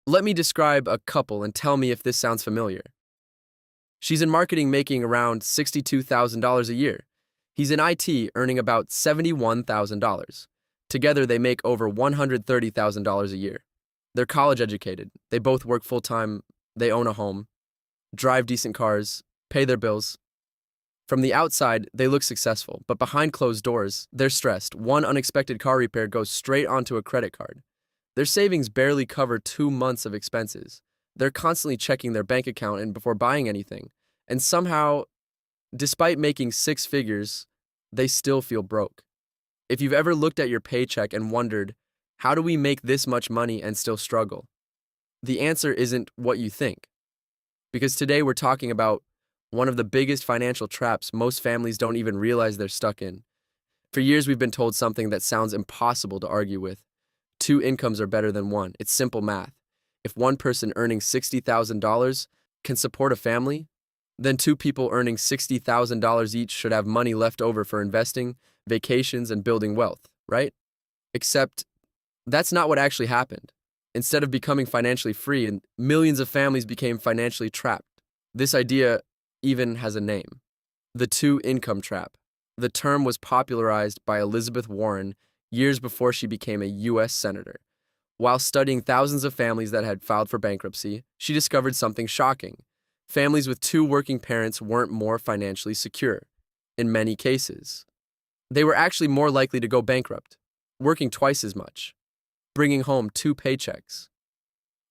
Let me describe a couple and tell me if this sounds familiar. She's in marketing making around $62,000 a year. He's in IT earning about $71,000. Together they make over $130,000 a year. They're college educated. They both work full-time. They own a home, drive decent cars, pay their bills. From the outside, they look successful, but behind closed doors, they're stressed. One unexpected car repair goes straight onto a credit card. Their savings barely cover 2 months of expenses. They're constantly checking their bank account and before buying anything. And somehow, despite making six figures, they still feel broke. If you've ever looked at your paycheck and wondered, how do we make this much money and still struggle? The answer isn't what you think. Because today we're talking about one of the biggest financial traps most families don't even realize they're stuck in. For years, we've been told something that sounds impossible to argue with. Two incomes are better than one. It's simple math. If one person earning $60,000 can support a family, then two people earning $60,000 each should have money left over for investing, vacations, and building wealth, right? Except that's not what actually happened. Instead of becoming financially free, and millions of families became financially trapped. This idea even has a name: the two-income trap. The term was popularized by Elizabeth Warren years before she became a U.S. Senator. While studying thousands of families that had filed for bankruptcy, she discovered something shocking. Families with two working parents weren't more financially secure. In many cases, they were actually more likely to go bankrupt, working twice as much, bringing home two paychecks,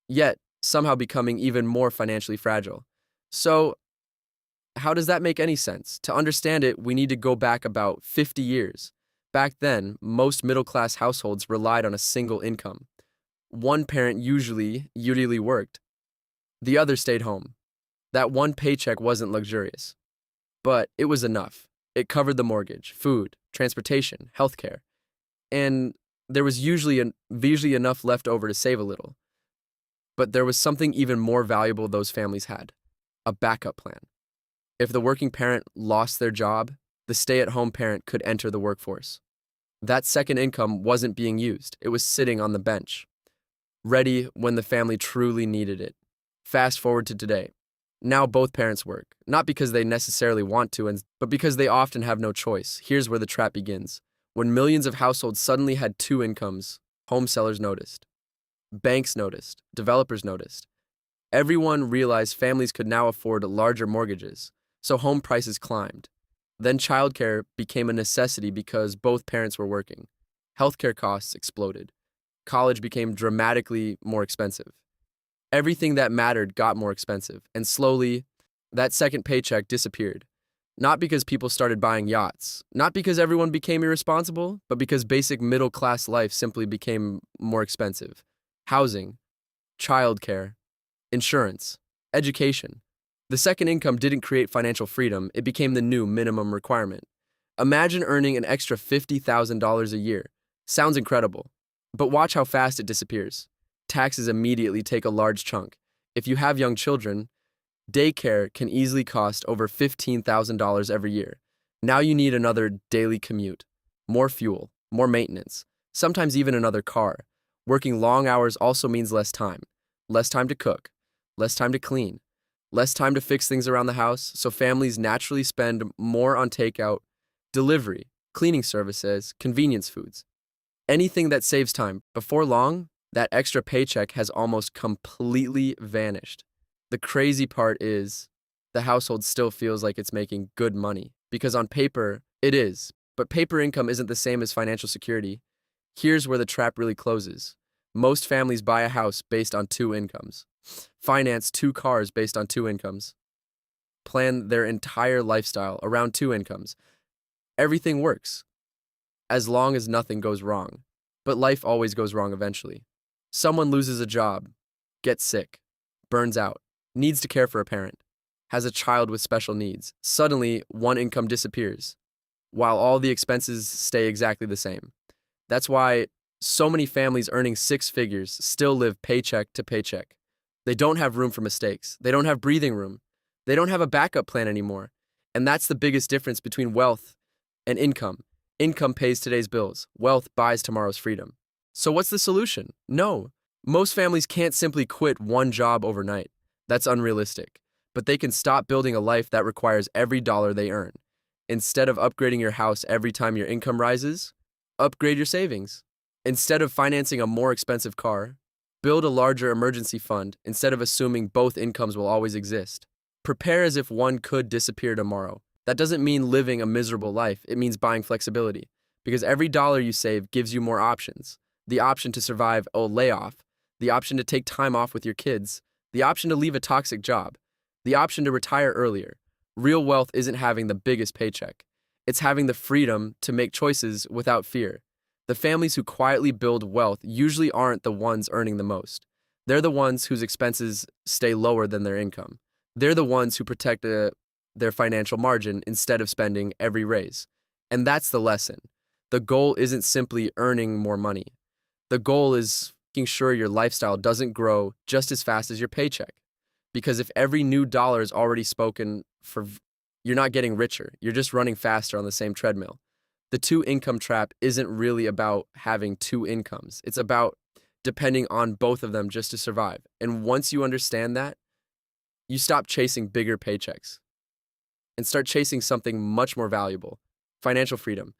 yet somehow becoming even more financially fragile. So, how does that make any sense? To understand it, we need to go back about 50 years. Back then, most middle-class households relied on a single income. One parent usually worked. The other stayed home. That one paycheck wasn't luxurious, but it was enough. It covered the mortgage, food, transportation, healthcare, and there was usually enough left over to save a little. But there was something even more valuable those families had: a backup plan. If the working parent lost their job, the stay-at-home parent could enter the workforce. That second income wasn't being used. It was sitting on the bench, ready when the family truly needed it. Fast forward to today. Now both parents work, not because they necessarily want to, but because they often have no choice. Here's where the trap begins. When millions of households suddenly had two incomes, home sellers noticed. Banks noticed. Developers noticed. Everyone realized families could now afford larger mortgages, so home prices climbed. Then childcare became a necessity because both parents were working. Healthcare costs exploded. College became dramatically more expensive. Everything that mattered got more expensive, and slowly, that second paycheck disappeared. Not because people started buying yachts, not because everyone became irresponsible, but because basic middle-class life simply became more expensive. Housing, childcare, insurance, education. The second income didn't create financial freedom, it became the new minimum requirement. Imagine earning an extra $50,000 a year. Sounds incredible, but watch how fast it disappears. Taxes immediately take a large chunk. If you have young children, daycare can easily cost over $15,000 every year. Now you need another daily commute, more fuel, more maintenance, sometimes even another car. Working long hours also means less time to cook, less time to clean, less time to fix things around the house, so families naturally spend more on takeout, delivery, cleaning services, convenience foods. Anything that saves time. Before long, that extra paycheck has almost completely vanished. The crazy part is, the household still feels like it's making good money, because on paper, it is. But paper income isn't the same as financial security. Here's where the trap really closes. Most families buy a house based on two incomes, finance two cars based on two incomes, plan their entire lifestyle around two incomes. Everything works, as long as nothing goes wrong. But life always goes wrong eventually. Someone loses a job, gets sick, burns out, needs to care for a parent, has a child with special needs. Suddenly, one income disappears, while all the expenses stay exactly the same. That's why so many families earning six figures still live paycheck to paycheck. They don't have room for mistakes. They don't have breathing room. They don't have a backup plan anymore. And that's the biggest difference between wealth and income. Income pays today's bills. Wealth buys tomorrow's freedom. So what's the solution? No, Most families can't simply quit one job overnight. That's unrealistic. But they can stop building a life that requires every dollar they earn. Instead of upgrading your house every time your income rises, upgrade your savings. Instead of financing a more expensive car, build a larger emergency fund instead of assuming both incomes will always exist. Prepare as if one could disappear tomorrow. That doesn't mean living a miserable life, it means buying flexibility. Because every dollar you save gives you more options. The option to survive a layoff, the option to take time off with your kids, the option to leave a toxic job, the option to retire earlier. Real wealth isn't having the biggest paycheck. It's having the freedom to make choices without fear. The families who quietly build wealth usually aren't the ones earning the most. They're the ones whose expenses stay lower than their income. They're the ones who protect their financial margin instead of spending every raise. And that's the lesson. The goal isn't simply earning more money. The goal is making sure your lifestyle doesn't grow just as fast as your paycheck. Because if every new dollar is already spoken for, you're not getting richer. You're just running faster on the same treadmill. The two income trap isn't really about having two incomes. It's about depending on both of them just to survive. And once you understand that, you stop chasing bigger paychecks and start chasing something much more valuable, financial freedom.